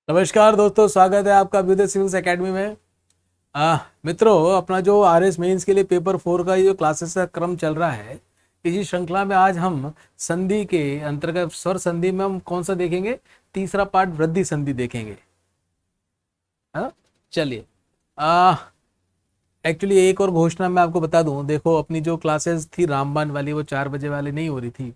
नमस्कार दोस्तों, स्वागत है आपका अभ्युदय सिविल्स एकेडमी में। मित्रों, अपना जो आरएस मेंस के लिए पेपर 4 का ये जो क्लासेस का क्रम चल रहा है, इसी श्रृंखला में आज हम संधि के अंतर्गत स्वर संधि में हम कौन सा देखेंगे? तीसरा पार्ट वृद्धि संधि देखेंगे। हाँ, चलिए। एक्चुअली एक और घोषणा मैं आपको बता दूं। देखो, अपनी जो क्लासेस थी रामबान वाली, वो 4 बजे वाली नहीं हो रही थी।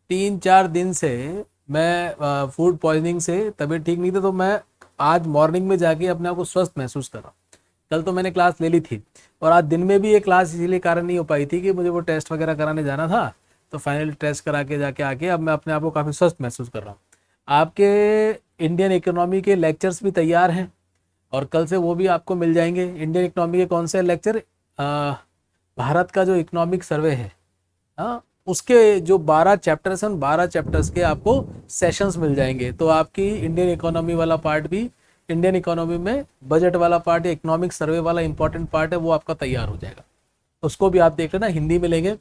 3-4 दिन से मैं फूड पॉइजनिंग से तबीयत ठीक नहीं था, तो मैं आज मॉर्निंग में जाके अपने आप को स्वस्थ महसूस कर रहा हूँ। कल तो मैंने क्लास ले ली थी, और आज दिन में भी ये क्लास इसीलिए कारण नहीं हो पाई थी कि मुझे वो टेस्ट वगैरह कराने जाना था। तो फाइनल टेस्ट करा के जाके आके अब मैं अपने आप को काफ़ी स्वस्थ महसूस कर रहा हूँ। आपके इंडियन इकोनॉमी के लेक्चर्स भी तैयार हैं, और कल से वो भी आपको मिल जाएंगे। इंडियन इकोनॉमी के कौन से लेक्चर? भारत का जो इकोनॉमिक सर्वे है, हाँ, उसके जो 12 चैप्टर्स हैं, उन 12 चैप्टर्स के आपको सेशंस मिल जाएंगे। तो आपकी इंडियन इकोनॉमी वाला पार्ट भी, इंडियन इकोनॉमी में बजट वाला पार्ट या इकोनॉमिक सर्वे वाला इंपॉर्टेंट पार्ट है, वो आपका तैयार हो जाएगा। उसको भी आप देख लेना, हिंदी मिलेंगे।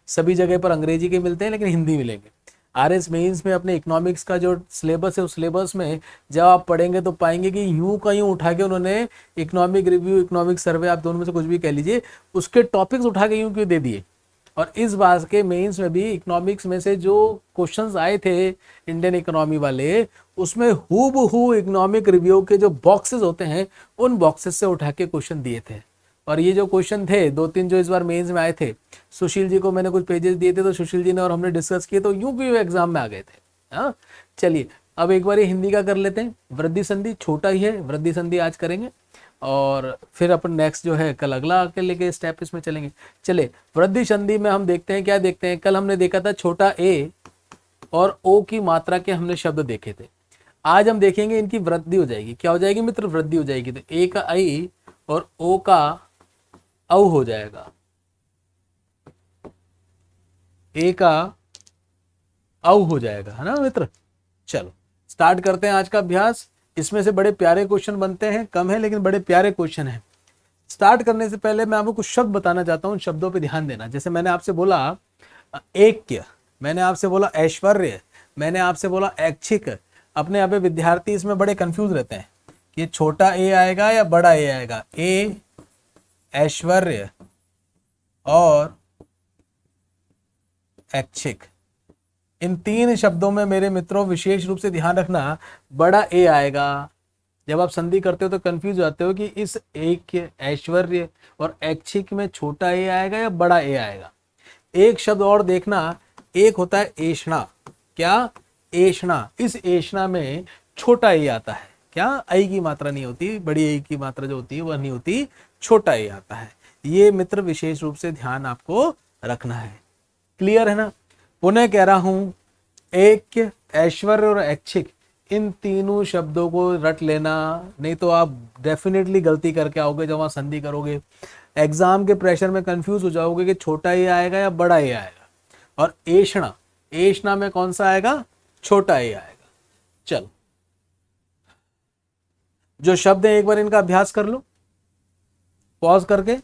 सभी जगह पर अंग्रेजी के मिलते हैं, लेकिन हिंदी मिलेंगे। आरएस मेंस में अपने इकोनॉमिक्स का जो सिलेबस है, उस सिलेबस में जब आप पढ़ेंगे तो पाएंगे कि यूं का यूं उठा के उन्होंने इकोनॉमिक रिव्यू, इकोनॉमिक सर्वे, आप दोनों में से कुछ भी कह लीजिए, उसके टॉपिक्स उठा के यूं क्यों दे दिए। और इस बार के मेंस में भी इकोनॉमिक्स में से जो क्वेश्चंस आए थे इंडियन इकोनॉमी वाले, उसमें हूबहू इकोनॉमिक रिव्यू के जो बॉक्सेस होते हैं, उन बॉक्सेस से उठा के क्वेश्चन दिए थे। और ये जो क्वेश्चन थे 2-3 जो इस बार मेंस में आए थे, सुशील जी को मैंने कुछ पेजेस दिए थे, तो सुशील जी ने और हमने डिस्कस किए, तो यूं भी एग्जाम में आ गए थे। हाँ, चलिए अब एक बार ये हिंदी का कर लेते हैं। वृद्धि संधि छोटा ही है, वृद्धि संधि आज करेंगे, और फिर अपन नेक्स्ट जो है कल अगला आके लेके स्टेप इसमें चलेंगे। चले, वृद्धि संधि में हम देखते हैं, क्या देखते हैं? कल हमने देखा था छोटा ए और ओ की मात्रा के हमने शब्द देखे थे। आज हम देखेंगे इनकी वृद्धि हो जाएगी। क्या हो जाएगी मित्र? वृद्धि हो जाएगी। तो ए का आई और ओ का औ हो जाएगा। ए का औ हो जाएगा, है ना मित्र। चलो स्टार्ट करते हैं आज का अभ्यास। इसमें से बड़े प्यारे क्वेश्चन बनते हैं, कम है लेकिन बड़े प्यारे क्वेश्चन हैं। स्टार्ट करने से पहले मैं आपको कुछ शब्द बताना चाहता हूँ, शब्दों पे ध्यान देना। जैसे मैंने आपसे बोला ऐक्य, मैंने आपसे बोला ऐश्वर्य, मैंने आपसे बोला ऐच्छिक। अपने यहाँ पे विद्यार्थी इसमें बड़े कंफ्यूज रहते हैं कि ये छोटा ए आएगा या बड़ा ए आएगा। ए, ऐश्वर्य और ऐच्छिक, इन 3 शब्दों में मेरे मित्रों विशेष रूप से ध्यान रखना, बड़ा ए आएगा। जब आप संधि करते हो तो कंफ्यूज जाते हो कि इस एक ऐश्वर्य और ऐच्छिक में छोटा ए आएगा या बड़ा ए आएगा। एक शब्द और देखना, एक होता है ऐषणा। क्या? ऐषणा। इस ऐषणा में छोटा ए आता है। क्या? आई की मात्रा नहीं होती, बड़ी आई की मात्रा जो होती है वह नहीं होती, छोटा ए आता है। ये मित्र विशेष रूप से ध्यान आपको रखना है। क्लियर है ना? पुनः कह रहा हूं, एक, ऐश्वर्य और ऐच्छिक, इन तीनों शब्दों को रट लेना, नहीं तो आप डेफिनेटली गलती करके आओगे जब वहां संधि करोगे। एग्जाम के प्रेशर में कंफ्यूज हो जाओगे कि छोटा ए आएगा या बड़ा ए आएगा। और ऐषणा, ऐषणा में कौन सा आएगा? छोटा ए आएगा। चलो, जो शब्द है एक बार इनका अभ्यास कर लो पॉज करके।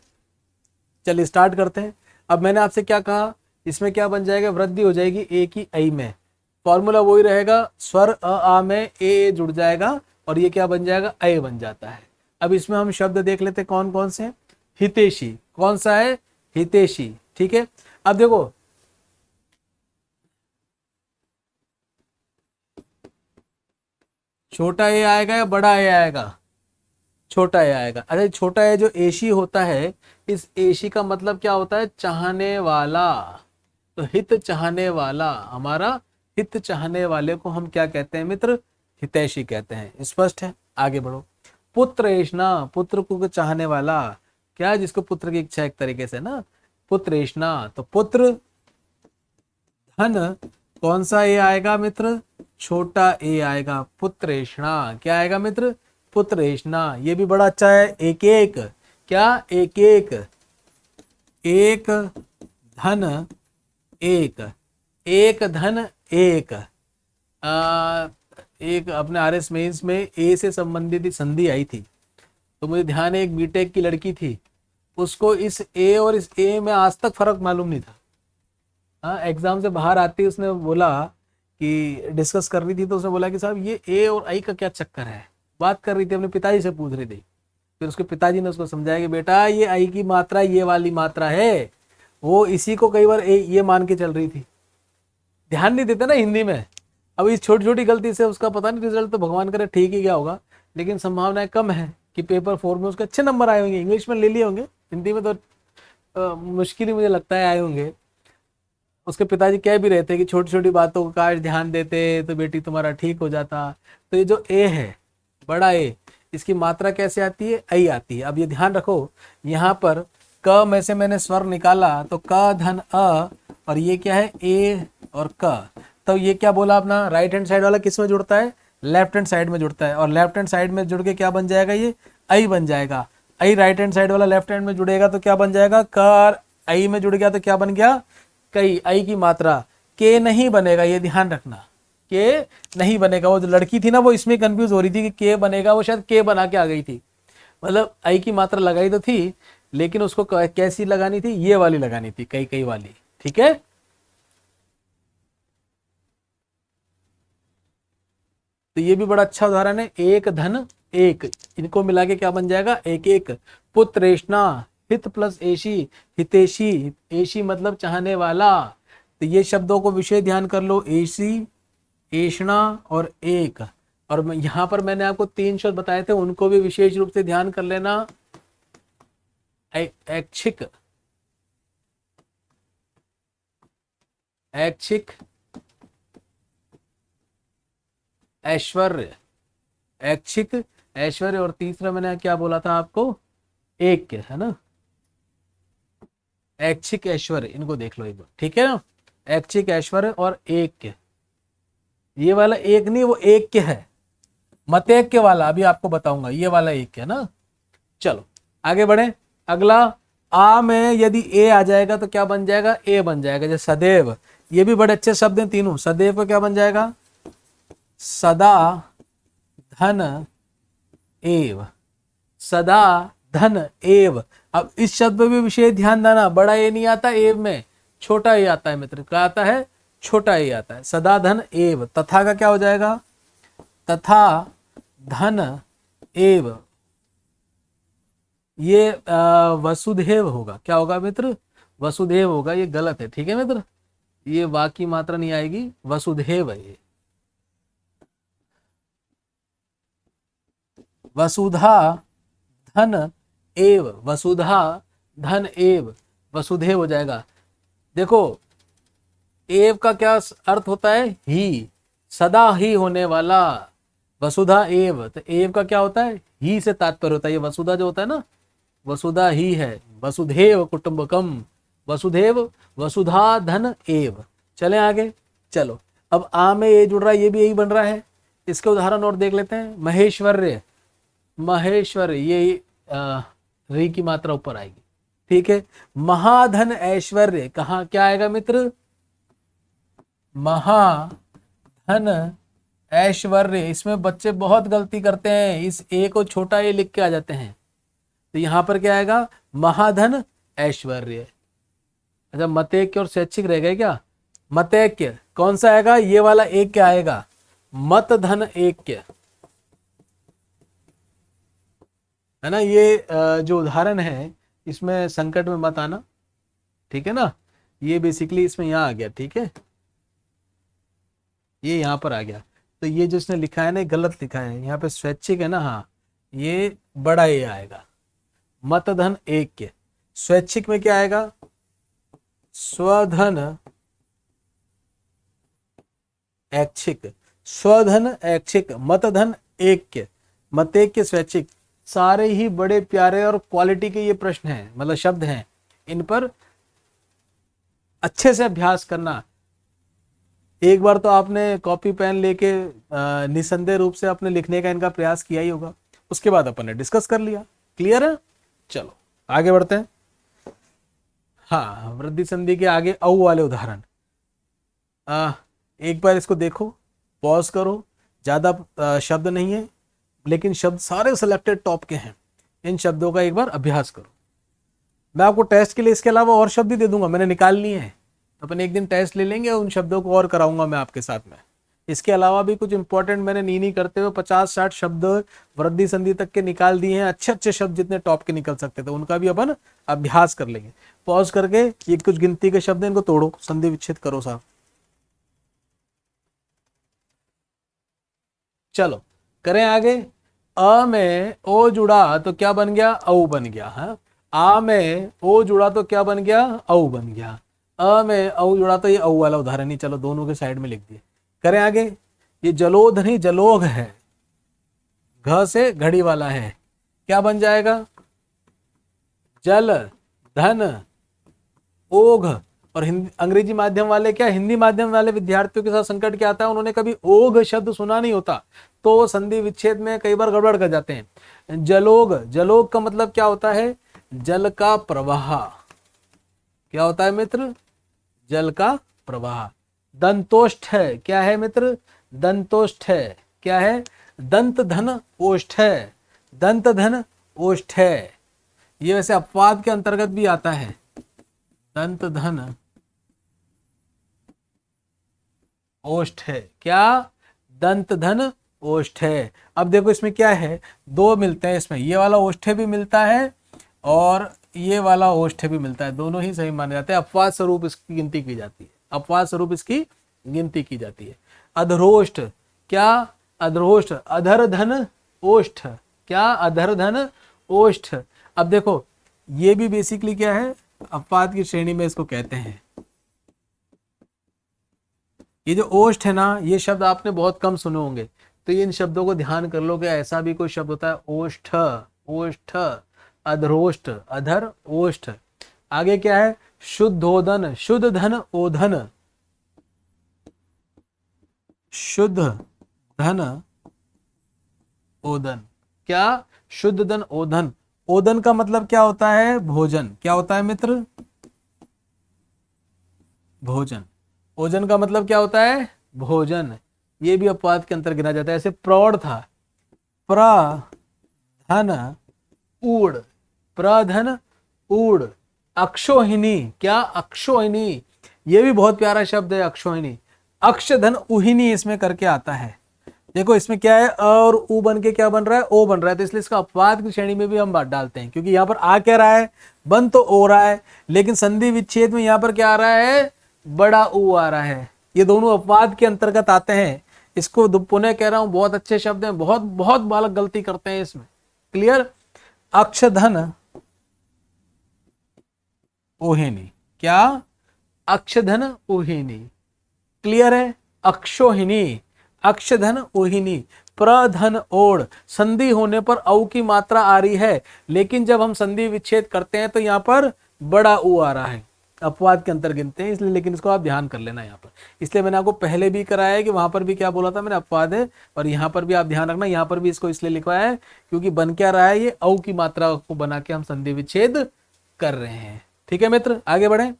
चलिए स्टार्ट करते हैं। अब मैंने आपसे क्या कहा, इसमें क्या बन जाएगा? वृद्धि हो जाएगी ए की आई में। फॉर्मूला वही रहेगा, स्वर अ आ में ए जुड़ जाएगा, और ये क्या बन जाएगा? अय बन जाता है। अब इसमें हम शब्द देख लेते कौन कौन से हैं। हितैषी, कौन सा है? हितैषी। ठीक है, अब देखो, छोटा ए आएगा या बड़ा ए आएगा? छोटा ए आएगा। अच्छा, छोटा ए जो एशी होता है, इस एशी का मतलब क्या होता है? चाहने वाला। तो हित चाहने वाला, हमारा हित चाहने वाले को हम क्या कहते हैं मित्र? हितैषी कहते हैं। स्पष्ट है? आगे बढ़ो। पुत्र ऐषणा, पुत्र को चाहने वाला, क्या? जिसको पुत्र की इच्छा एक तरीके से ना, पुत्र ऐषणा। तो पुत्र, धन, कौन सा ए आएगा मित्र? छोटा ए आएगा। पुत्र ऐषणा, क्या आएगा मित्र? पुत्र ऐषणा। ये भी बड़ा अच्छा है। एक एक, क्या? एक एक, एक धन एक, एक धन एक। एक अपने आरएस मेंस में ए से संबंधित संधि आई थी, तो मुझे ध्यान है एक बीटेक की लड़की थी, उसको इस ए और इस ए में आज तक फर्क मालूम नहीं था। हाँ, एग्जाम से बाहर आती उसने बोला कि डिस्कस कर रही थी, तो उसने बोला कि साहब ये ए और आई का क्या चक्कर है। बात कर रही थी, अपने पिताजी से पूछ रही थी। फिर उसके पिताजी ने उसको समझाया कि बेटा ये आई की मात्रा ये वाली मात्रा है। वो इसी को कई बार ये मान के चल रही थी, ध्यान नहीं देते ना हिंदी में। अब इस छोटी छोटी गलती से उसका पता नहीं, रिजल्ट तो भगवान करे ठीक ही क्या होगा, लेकिन संभावनाएं कम है कि पेपर 4 में उसके अच्छे नंबर आए होंगे। इंग्लिश में ले लिए होंगे, हिंदी में तो मुश्किल ही मुझे लगता है आए होंगे। उसके पिताजी कह भी रहे थे कि छोटी छोटी बातों को काश ध्यान देते तो बेटी तुम्हारा ठीक हो जाता। तो ये जो ए है, बड़ा ए, इसकी मात्रा कैसे आती है? ऐ आती है। अब ये ध्यान रखो, यहाँ पर क में से मैंने स्वर निकाला तो क धन अ, और ये क्या है? ए और क। तो ये क्या बोला अपना, राइट हैंड साइड वाला किस में जुड़ता है? लेफ्ट हैंड साइड में जुड़ता है, और लेफ्ट हैंड साइड में जुड़ के क्या बन जाएगा? ये ऐ बन जाएगा। ऐ राइट हैंड साइड वाला लेफ्ट हैंड में जुड़ेगा तो क्या बन जाएगा? क, और ऐ में जुड़ गया तो क्या बन गया? कई। ऐ की मात्रा के नहीं बनेगा, ये ध्यान रखना, के नहीं बनेगा। वो जो लड़की थी ना, वो इसमें कंफ्यूज हो रही थी कि के बनेगा, वो शायद के बना के आ गई थी। मतलब ऐ की मात्रा लगाई तो थी, लेकिन उसको कैसी लगानी थी? ये वाली लगानी थी, कई कई वाली। ठीक है, तो ये भी बड़ा अच्छा उदाहरण है। एक धन एक, इनको मिला के क्या बन जाएगा? एक एक। पुत्रेष्णा, हित प्लस एशी, हितेशी। एशी मतलब चाहने वाला। तो ये शब्दों को विषय ध्यान कर लो, एशी, एषणा और एक। और यहाँ पर मैंने आपको 3 शब्द बताए थे, उनको भी विशेष रूप से ध्यान कर लेना। ऐच्छिक, ऐच्छिक, ऐश्वर्य, ऐच्छिक, ऐश्वर्य, और तीसरा मैंने क्या बोला था आपको? एक, है ना? ऐच्छिक, ऐश्वर्य, इनको देख लो एक बार, ठीक है ना? ऐच्छिक, ऐश्वर्य और एक। ये वाला एक नहीं, वो एक है, मतैक्य वाला अभी आपको बताऊंगा। ये वाला एक है ना। चलो आगे बढ़े। अगला, आ में यदि ए आ जाएगा तो क्या बन जाएगा? ए बन जाएगा। जैसे सदैव, ये भी बड़े अच्छे शब्द हैं तीनों। सदैव का क्या बन जाएगा? सदा धन एव, सदा धन एव। अब इस शब्द पे भी विशेष ध्यान देना, बड़ा ए नहीं आता एव में, छोटा ए आता है मित्र। क्या आता है? छोटा ए आता है। सदा धन एव। तथा का क्या हो जाएगा? तथा धन एव। ये वसुधैव होगा। क्या होगा मित्र? वसुधैव होगा। ये गलत है, ठीक है मित्र, ये वा की मात्रा नहीं आएगी, वसुधैव है ये। वसुधा धन एव, वसुधा धन एव, वसुधैव हो जाएगा। देखो, एव का क्या अर्थ होता है? ही, सदा ही होने वाला। वसुधा एव, तो एव का क्या होता है? ही से तात्पर्य होता है। ये वसुधा जो होता है ना, वसुधा ही है। वसुधैव कुटुंबकम, वसुधैव, वसुधा धन एव। चले आगे। चलो, अब आ में ये जुड़ रहा है, ये भी यही बन रहा है। इसके उदाहरण और देख लेते हैं। महेश्वर्य, महेश्वर, ये री की मात्रा ऊपर आएगी, ठीक है। महाधन ऐश्वर्य, कहाँ क्या आएगा मित्र? महाधन ऐश्वर्य। इसमें बच्चे बहुत गलती करते हैं, इस ए को छोटा ए लिख के आ जाते हैं। तो यहां पर क्या आएगा? महाधन ऐश्वर्य। अच्छा, मतैक्य और स्वैच्छिक रह गए क्या? मतैक्य कौन सा आएगा? ये वाला एक क्या आएगा? मत धन ऐक्य, है ना। ये जो उदाहरण है, इसमें संकट में मत आना, ठीक है ना। ये बेसिकली इसमें यहाँ आ गया, ठीक है, ये यहाँ पर आ गया। तो ये जो इसने लिखा है ना, गलत लिखा है। यहाँ पे स्वैच्छिक है ना, हाँ, ये बड़ा ये आएगा, मतधन ऐक्य। स्वैच्छिक में क्या आएगा? स्वधन ऐच्छिक, स्वधन ऐच्छिक, मतधन ऐक्य, मतैक्य, स्वैच्छिक। सारे ही बड़े प्यारे और क्वालिटी के ये प्रश्न हैं, मतलब शब्द हैं। इन पर अच्छे से अभ्यास करना। एक बार तो आपने कॉपी पेन लेके निसंदेह रूप से अपने लिखने का इनका प्रयास किया ही होगा। उसके बाद अपन ने डिस्कस कर लिया। क्लियर है? चलो आगे बढ़ते हैं। हाँ, वृद्धि संधि के आगे औ वाले उदाहरण। एक बार इसको देखो, पॉज करो। ज्यादा शब्द नहीं है, लेकिन शब्द सारे सिलेक्टेड टॉप के हैं। इन शब्दों का एक बार अभ्यास करो। मैं आपको टेस्ट के लिए इसके अलावा और शब्द ही दे दूंगा, मैंने निकाल लिए हैं। अपन एक दिन टेस्ट ले लेंगे, उन शब्दों को और कराऊंगा मैं आपके साथ में। इसके अलावा भी कुछ इंपॉर्टेंट मैंने नी करते हुए 50-60 शब्द वृद्धि संधि तक के निकाल दिए हैं, अच्छे अच्छे शब्द जितने टॉप के निकल सकते थे उनका भी अपन अभ्यास कर लेंगे। पॉज करके ये कुछ गिनती के शब्द हैं, इनको तोड़ो, संधि विच्छेद करो साहब। चलो करें आगे। अ में ओ जुड़ा तो क्या बन गया, औ बन गया। हाँ, आ में ओ जुड़ा तो क्या बन गया, औ बन गया। अ में औ जुड़ा तो ये औ वाला उदाहरण ही, चलो दोनों के साइड में लिख दिए। करें आगे। ये जलोधनी जलोग है, घ से घड़ी वाला है, क्या बन जाएगा, जल धन ओघ। और हिंदी अंग्रेजी माध्यम वाले, क्या हिंदी माध्यम वाले विद्यार्थियों के साथ संकट क्या आता है, उन्होंने कभी ओघ शब्द सुना नहीं होता, तो संधि विच्छेद में कई बार गड़बड़ कर जाते हैं। जलोग, जलोग का मतलब क्या होता है, जल का प्रवाह। क्या होता है मित्र, जल का प्रवाह। दंतोष्ठ है, क्या है मित्र, दंतोष्ठ है, क्या है, दंत धन ओष्ठ है, दंत धन ओष्ठ है। ये वैसे अपवाद के अंतर्गत भी आता है, दंत धन ओष्ठ है, क्या, दंत धन ओष्ठ है। अब देखो इसमें क्या है, दो मिलते हैं इसमें, ये वाला ओष्ठ भी मिलता है और ये वाला ओष्ठ भी मिलता है, दोनों ही सही माने जाते हैं। अपवाद स्वरूप इसकी गिनती की जाती है, अपवाद स्वरूप इसकी गिनती की जाती है। अधरोष्ठ, क्या, अधरोष्ठ, अधर धन ओष्ठ, क्या, अधर धन ओष्ठ। अब देखो ये भी बेसिकली क्या है, अपवाद की श्रेणी में इसको कहते हैं। ये जो ओष्ठ है ना, ये शब्द आपने बहुत कम सुने होंगे, तो इन शब्दों को ध्यान कर लो कि ऐसा भी कोई शब्द होता है, ओष्ठ, ओष्ठ, अधरोष्ठ, अधर ओष्ठ। आगे क्या है, शुद्धोदन, शुद्ध धन ओधन, शुद्ध धन ओदन, क्या, शुद्ध धन ओधन। ओदन का मतलब क्या होता है, भोजन। क्या होता है मित्र, भोजन। ओजन का मतलब क्या होता है, भोजन। ये भी अपवाद के अंतर गिना जाता है। ऐसे प्रौढ़ था, प्र धन ऊड़, प्रधन ऊड़। अक्षोहिणी, क्या, अक्षोहिणी, ये भी बहुत प्यारा शब्द है, अक्षोहिणी। अक्ष धन उहिनी इसमें करके आता है। देखो इसमें क्या है, अ और उ बन के क्या बन रहा है, ओ बन रहा है, तो इसलिए इसका अपवाद की श्रेणी में भी हम बात डालते हैं, क्योंकि यहाँ पर आ क्या रहा है, बन तो ओ रहा है, लेकिन संधि विच्छेद में यहाँ पर क्या आ रहा है, बड़ा ऊ आ रहा है। ये दोनों अपवाद के अंतर्गत आते हैं। इसको पुनः कह रहा हूं, बहुत अच्छे शब्द हैं, बहुत बहुत बालक गलती करते हैं इसमें। क्लियर। अक्षधन ओहिनी, क्या, अक्षधन ओहिनी, क्लियर है। अक्षोहिनी, अक्षधन ओहिनी, प्रधन ओढ़। संधि होने पर औ की मात्रा आ रही है, लेकिन जब हम संधि विच्छेद करते हैं तो यहाँ पर बड़ा ऊ आ रहा है, अपवाद के अंतर गिनते हैं इसलिए, लेकिन इसको आप ध्यान कर लेना यहाँ पर। इसलिए मैंने आपको पहले भी कराया है कि वहां पर भी क्या बोला था मैंने, अपवाद है, और यहाँ पर भी आप ध्यान रखना, यहाँ पर भी इसको इसलिए लिखवाया है क्योंकि बन क्या रहा है, ये औ की मात्रा को बना के हम संधि विच्छेद कर रहे हैं। ठीक है मित्र, आगे बढ़े।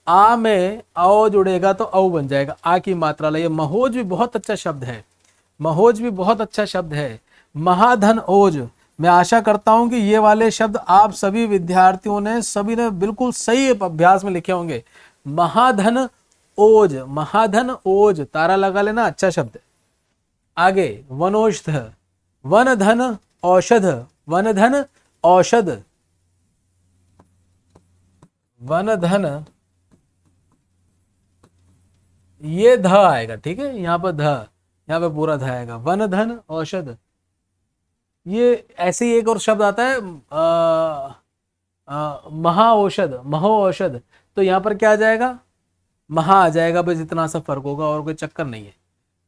आ में औ जुड़ेगा तो औ बन जाएगा, आ की मात्रा ले। महोज भी बहुत अच्छा शब्द है, महोज भी बहुत अच्छा शब्द है। महाधन ओज, मैं आशा करता हूं कि ये वाले शब्द आप सभी विद्यार्थियों ने, सभी ने बिल्कुल सही अभ्यास में लिखे होंगे। महाधन ओज, महाधन ओज, तारा लगा लेना, अच्छा शब्द है। आगे वनौषध, वन धन औषध, वन धन औषध, वन धन, ये ध आएगा, ठीक है, यहाँ पर ध, यहाँ पे पूरा ध आएगा, वन धन औषध। ये ऐसे ही एक और शब्द आता है महा औषध, महो औषध, तो यहाँ पर क्या आ जाएगा, महा आ जाएगा, बस इतना सा फर्क होगा और कोई चक्कर नहीं है।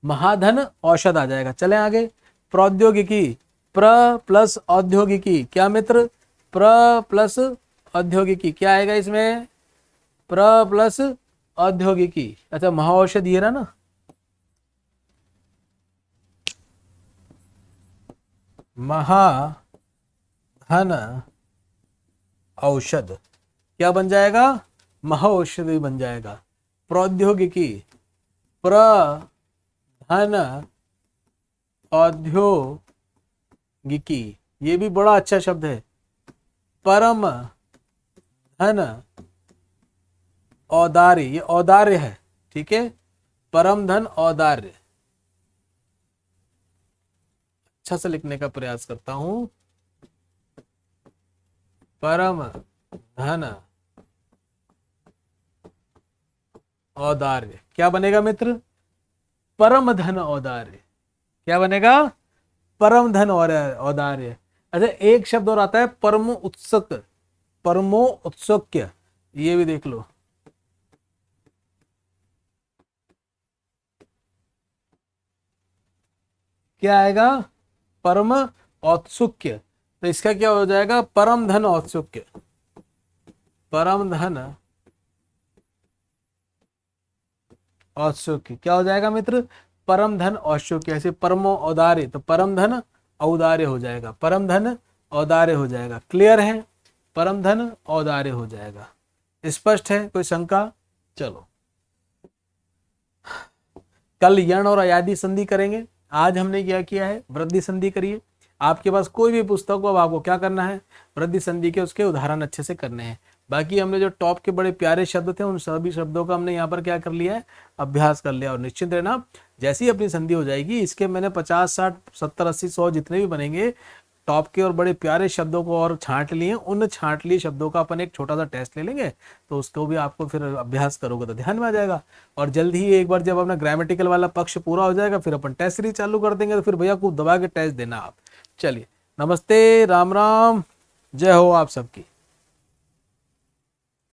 महाधन औषध आ जाएगा। चलें आगे। प्रौद्योगिकी, प्र प्लस औद्योगिकी, क्या मित्र, प्र प्लस औद्योगिकी, क्या आएगा इसमें, प्र प्लस औद्योगिकी। अच्छा, महाऔषध ये रहा ना, महाधन औषध, क्या बन जाएगा, महाऔषधि बन जाएगा। प्रौद्योगिकी, प्रधन औद्योगिकी, ये भी बड़ा अच्छा शब्द है। परम धन औदार्य, ये औदार्य है, ठीक है, परम धन औदार्य, अच्छा से लिखने का प्रयास करता हूं। परम धन औदार्य क्या बनेगा मित्र? परम धन औदार्य। क्या बनेगा? परम धन और औदार्य। अच्छा एक शब्द और आता है परमो उत्सुक, परमो उत्सुक्य, ये भी देख लो। क्या आएगा? परम औत्सुक्य। तो इसका क्या हो जाएगा? परम धन औत्सुक्य। परम धन औत्सुक्य क्या हो जाएगा मित्र? परम धन औत्सुक्य। ऐसे परमो औदार्य तो परम धन औदार्य हो जाएगा, परम धन औदार्य हो जाएगा। क्लियर है? परम धन औदार्य हो जाएगा। स्पष्ट है? कोई शंका? चलो कल यण और अयादि संधि करेंगे। आज हमने क्या किया है? वृद्धि संधि करिए। आपके पास कोई भी पुस्तक हो, अब आपको क्या करना है? वृद्धि संधि के उसके उदाहरण अच्छे से करने हैं। बाकी हमने जो टॉप के बड़े प्यारे शब्द थे उन सभी शब्दों का हमने यहाँ पर क्या कर लिया है? अभ्यास कर लिया। और निश्चित रहना जैसी अपनी संधि हो जाएगी, इसके मैंने 50 60 70 80 100 जितने भी बनेंगे टॉप के और बड़े प्यारे शब्दों को और छांट लिए, उन छांट लिए शब्दों का अपन एक छोटा सा टेस्ट ले लेंगे। तो उसको भी आपको फिर अभ्यास करोगे तो ध्यान में आ जाएगा। और जल्द ही एक बार जब अपना ग्रामेटिकल वाला पक्ष पूरा हो जाएगा फिर अपन टेस्ट सीरीज चालू कर देंगे। तो फिर भैया खूब दबा के टेस्ट देना आप। चलिए नमस्ते, राम राम, जय हो आप सबकी।